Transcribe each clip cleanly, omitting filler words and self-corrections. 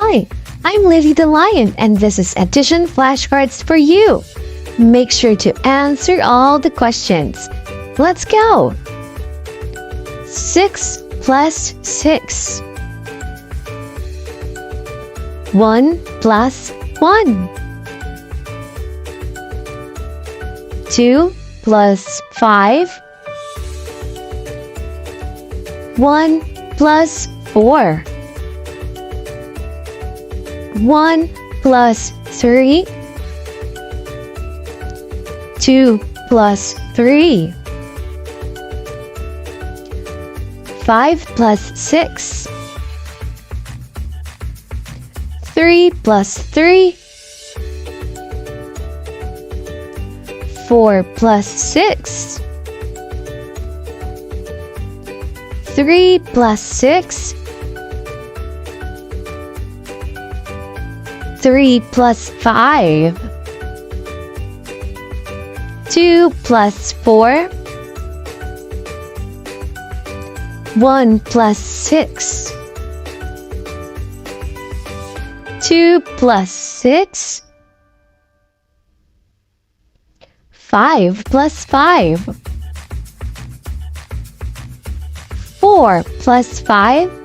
Hi, I'm Livy the Lion, and this is Addition Flashcards for you. Make sure to answer all the questions. Let's go! 6 plus 6. 1 plus 1. 2 plus 5. 1 plus 4. 1 plus 3. 2 plus 3. 5 plus 6. 3 plus 3. 4 plus 6. 3 plus 6. 3 plus 5. 2 plus 4. 1 plus 6. 2 plus 6. 5 plus 5. 4 plus 5.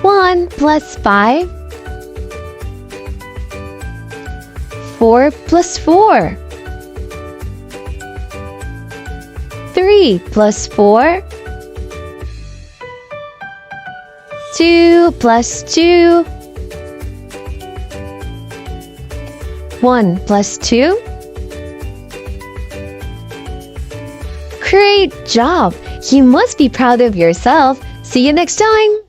1 plus 5. 4 plus 4. 3 plus 4. 2 plus 2. 1 plus 2. Great job! You must be proud of yourself. See you next time!